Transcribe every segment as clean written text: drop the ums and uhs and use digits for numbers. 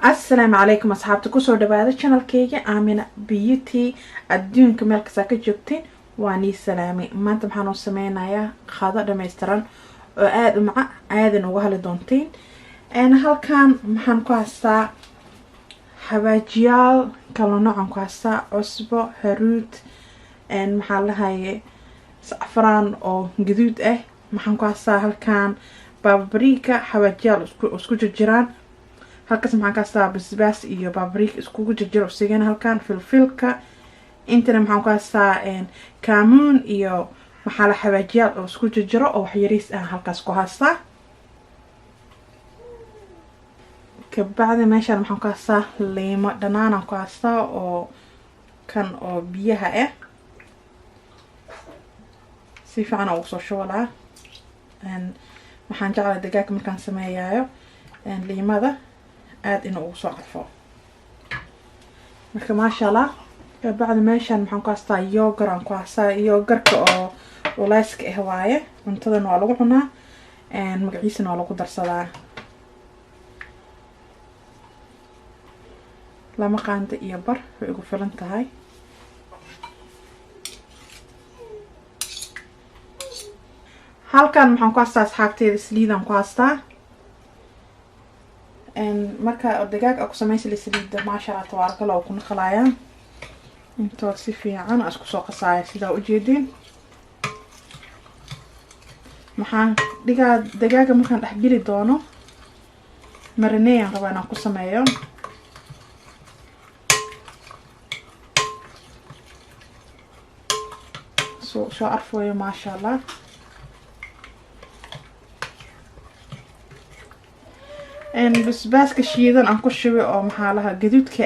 السلام عليكم أصحابتي كسر دبادة channel كيجي Amenabeauty الدين كمل كساك جوكتين واني سلامي ما أنت محنو سمينا يا خاضر دميستران وآد مع آدن وهالي دونتين أنا هل كان محن كواسا حواجيال كلو نوعا كواسا عصبة هروت أن محلها زعفران أو جدود محن كواسا هل كان بابريكا حواجيال اسكو جيران halkaas maxaan ka saar basbaas iyo paprika isku jiro sigana halkan filfilka intana maxaan ka saar kamuun iyo waxa la xawaajiyaal oo isku jiro oo wax yariis ah halkaas ku haasta ka bacda meeshan maxaan ka saar leemo dhanaan ku haasta oo kan oo biyaha si fiican oo soo shoolaa waxaan jeclahay digaag markaan sameeyayo leemada aad inuu soo carfo marka ma sha Allah بعد meeshan maxaan ku haystaa yogurt aan ku haystaa yogurtka oo walaaska ah waaye cuntadan waa lagu cunaa magaciisana waa lagu darsadaa lama qaando iyo bar way ugu filan tahay halkan maxaan ku haystaa asxaabteeda saliidaan ku haystaa marka digaag aku sameeyay saliid ma sha Allah tabaaraka Allah ku naqlaayaan inta si fiican isku soo qasaaya sida u jeedin maxaan dhigaa digaaga markaan dhex geli doono marineen rabaa inaan ku sameeyo soo arfooyo ma sha Allah basbaaska shiidan aan ku shubay oo maxaa laha gaduudka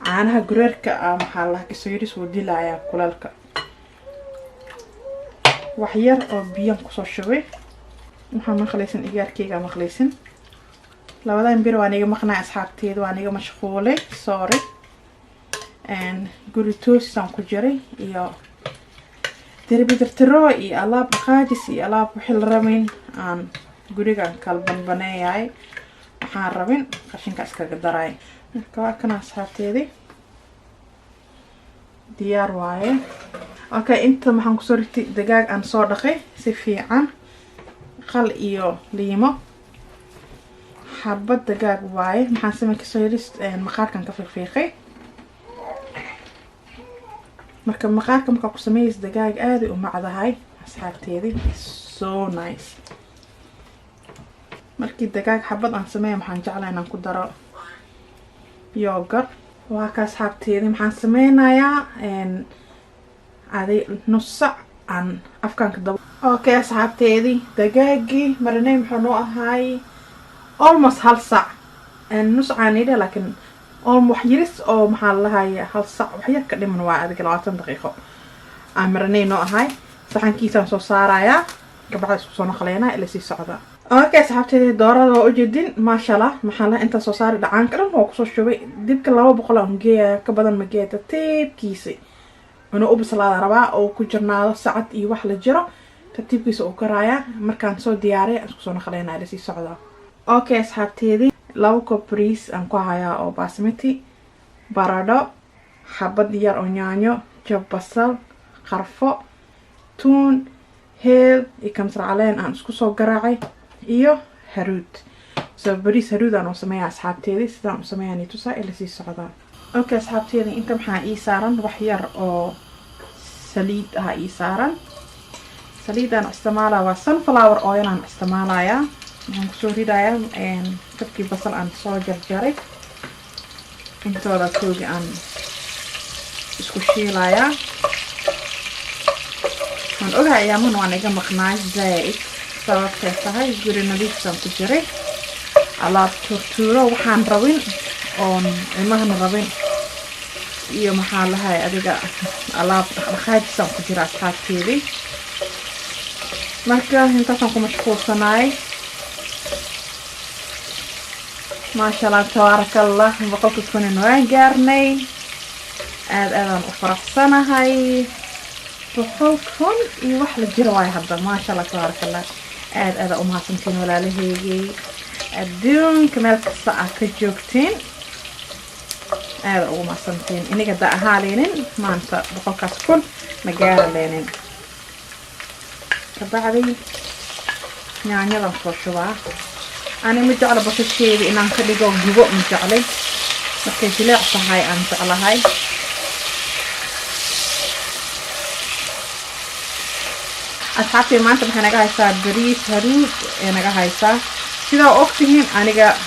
caanaha gureerka maxaa laha kasoo yaris oo dilaya kulalka wax yar oo biyo ku soo shubay waxaan maqlaysan iyaarkeyga maqlaysan labadan bir waan iga maqnaa asxaabteed waan iga mashquulay sorry guritoosaan ku jiray iyo darbi dartiro iyo alaab qaajis iyo alaab wixii la rameyn aan guriga kalban baneeyay waxaan rabin qashinka iskaga daray kana asxaabteedii diyaar waaye okay inta maxaan ku soo ritay digaag aan soo dhaqay si fiican qal iyo liimo xabad digaag waaye maxaan sameeyay ka soo yaris maqaarkan ka fiiqay marka maqaarka marka ku sameeyay digaag aad u macdahay asxaabteedii so nice markii digaag xabad aan sameeyay maxaan jeclahay inaan ku daro yogurt waa ka asxaabteedii maxaan sameynayaa adi nus sac aan afkaanka dabo okay asxaabteedii digaagii marinay muxuu noo ahaay almost hal sac nus caanida laakiin wax yiris oo maxaa lahaay hal sac wax yar ka dhiman waa adiga 20 daqiiqo aan marinay noo ahaay saxankiisaan soo saarayaa gabadha isku soo naqleena ila si socda okay asxaabteedii doorada waa u jeedin ma sha Allah maxaa la inta soo saari dhacaan karan oo ku soo shubay dibka 200 aan geeyaa ka badan ma geeyta tiibkiisa inuu u bislaado rabaa oo ku jirnaado saacad iyo wax la jiro tartiibkiisa oo karaaya markaan soo diyaariyay isku soo naqleena ila si socda okay asxaabteedii 2 koob bariis aan ku hayaa oo basmati baradho xabad yar oo yaanyo jab basal qarfo tuun heel iyo kamsar caleen aan isku soo garaacay iyo haruud soo bariis haruud aan sameeyay asxaabteedii sidaan u sameeyay tusaa ila si socda okay asxaabteedii inta maxaa ii saaran wax yar oo saliid ii saaran saliidan isticmaalaa waa sunflower oil aan isticmaalayaa waxaan ku soo ridayaa dabkii basal aan soo jarjaray intooda koogi aan isku shiilayaa waan ogahay ayaaman waan iga maqnaay zaid sababtay tahay guri nadiifsan ku jiray alaab turtuuro waxaan rabin oo ilmahan rabin iyo maxaa lahaay adiga alaab dhaqdhaqaajisan ku jira asxaabteedii marka intaasaan ku mashquulsanaay ما شاء الله تبارك الله بقولك تكونين وين قارني آدم أفرح سنة هاي بقولكم يوحل الجرواي هذا ما شاء الله تبارك الله آدم أمها سنتين ولا لهيجي الدون كمال قصة كجوكتين هذا هو ما سنتين إني قد أهالينين ما أنت بقول كاسكون مجال لينين كبعدي يعني لا نخشوا أنا مجعله بس الشيء إن أنا كده جو جوا مجعله لكن تلاقي صهاي أنت على هاي أصحابي ما أنت بحنا جاي صار بريس هروب أنا جاي صار كذا أختهم أنا جا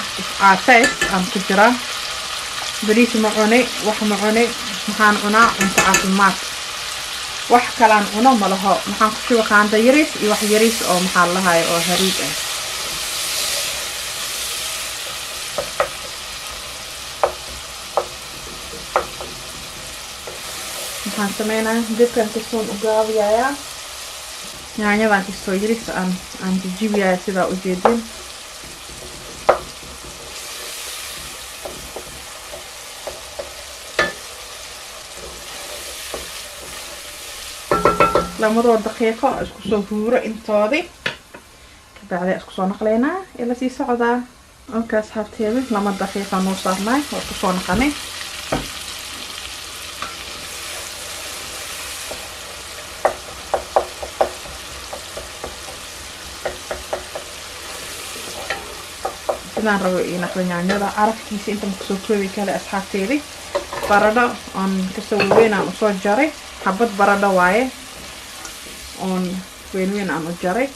عساس أم كجرا بريس معوني وح معوني محان عنا أنت عاصمات وح كلام عنا ملها محان كشوا كان ديريس يوح يريس أو محل هاي أو هريب محان سمينا دبكن كسون أقاويا يعني بان كسو يريس أن تجيبيا سيدا أجيدين لما دور دقيقة اسكو سو هورو انتودي بعد اسكو سو نقلينا إلا سي سعودة اوكي أصحابتي لما دقيقة نوصلنا واسكو سو نقلي sidaan rabo ina yaanyada arafkiisa inta ku soo koobi kale asxaabteedi baradho on ka soo weyn aan soo jaray xabad baradho waaye on weyn aan u jaray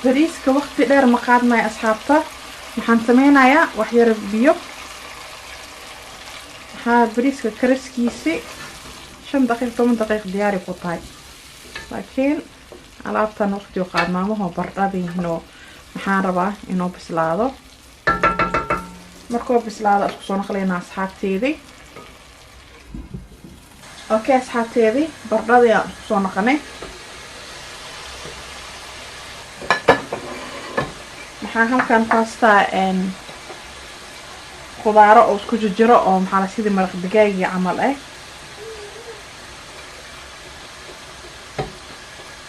bariiska waqti dheer ma qaadnay asxaabta waxaan sameynayaa wax yar biyo bariiska kariskiisa 5 daqiiqo 10 daqiiqo diyaari ku tahay laakiin alaabtan waqti qaadnaa ma hoo bardhadiino waxaan rabaa inuu bislaado markuu bislaado isku soo naqleynaa asxaabteedii okay asxaabteedii bardhadii aan soo naqanay maxaan halkan paastaa khudaaro oo isku jiro oo maxaa la sidii maraq digaag camal ah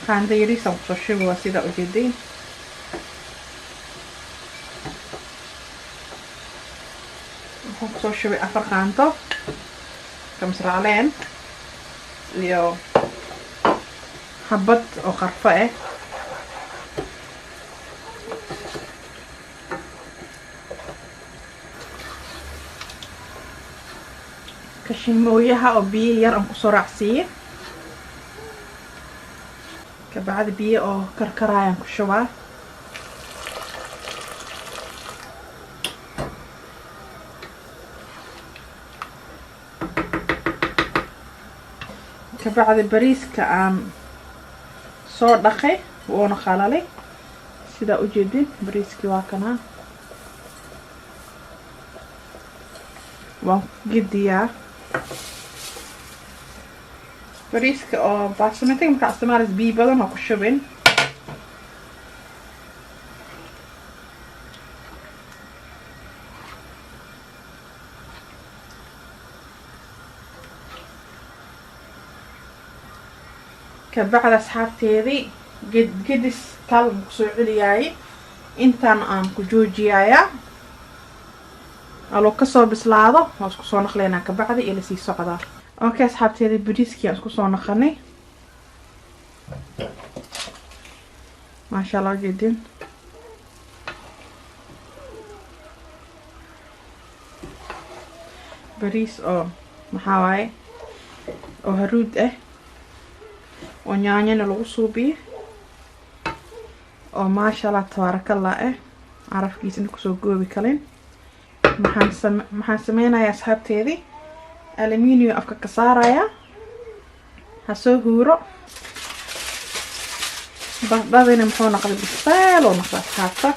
كان ديري سمسوشي واسيدا وجدين سمسوشي بأفر خانتو كمسرعلين ليو حبت أو خرفة كشمويها أو بيه يرم كسرع سيه كبعد بيه أو كركرايان كشوا كبعد بريس كأم صور دقي وانا خلالي سيدا أجيدين بريس كواكنا وقديا بريسك او باسمتي مكا استعمال جابيبا ما كشبين كبعد اصحابتي قدس كلب سعودياي intaan aan ku joojiyaya alo kasoo bislaado waan isku soo naqleynaa ka bacdi ila sii socda okay asxaabteeda bariiskii aan isku soo naqanay ma sha Allah jidin bariis oo maxaa waaye oo haruud ah oo yaanyana lagu suubiyo oo ma sha Allah tabarakallah arafkiisa inuu soo goobi kalin maxaan sameynayaa asxaabteedii aluminium afka ka saaraya ha soo huuro badadina muxuu noqday bisaal oo noqday asxaabta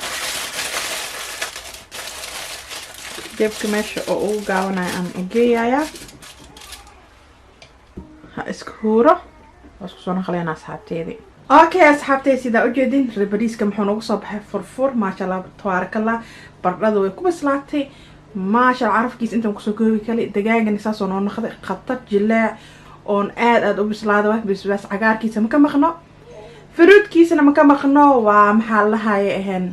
jebka meesha oo uu gaawanaya aan ogeeyaya ha isku huuro isku soo naqleynaa asxaabteedii okay asxaabtay sida u jeedin bariiska muxuu nagu soo baxay furfur ma sha Allah tabarakallah bardhadu way ku bislaatay ما شاء الله عرفكيس انت مكسو كوبي كلي دقايق نساس ونو نخذ خطط جلاع اون اد وبسلاده بس عقاركيس ما كمخنو fruit kiisana ma ka maqno waa maxaa lahaye ahayn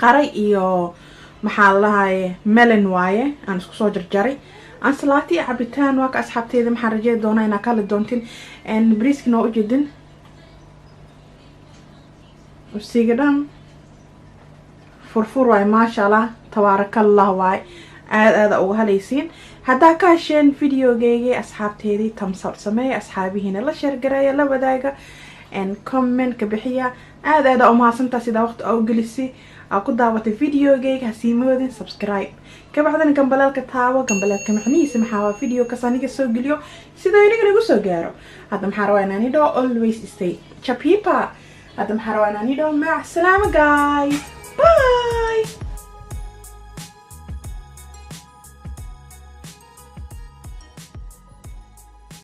qaray iyo maxaa lahaye melon waaye aan isku soo jarjaray ansalati cabitaan waa ka asxaabteeda maxaa rajay doonaa inaa kala doontin briskina oo u jeedin usigadan furfur waay maasha Allah tabaarakallah waay aad uga halaysiin haddaa ka hesheen videogeyga asxaabteedii tamsar sameey asxaabihiina la share gareeya la wadaaga comment ka bixiya aad u mahadsantahay sida waqti oo gelisi ku daawatay videogeyga hasiimoodin subscribe ka baxdan gambalaalka taawo gambalaalka macnihiisa maxaa video ka saniga soo geliyo sida inaga lagu soo gaaro hadda maxaa rabaa inaan idho always stay Jabiiba hadda maxaa rabaa inaan idho mac salaama guys bye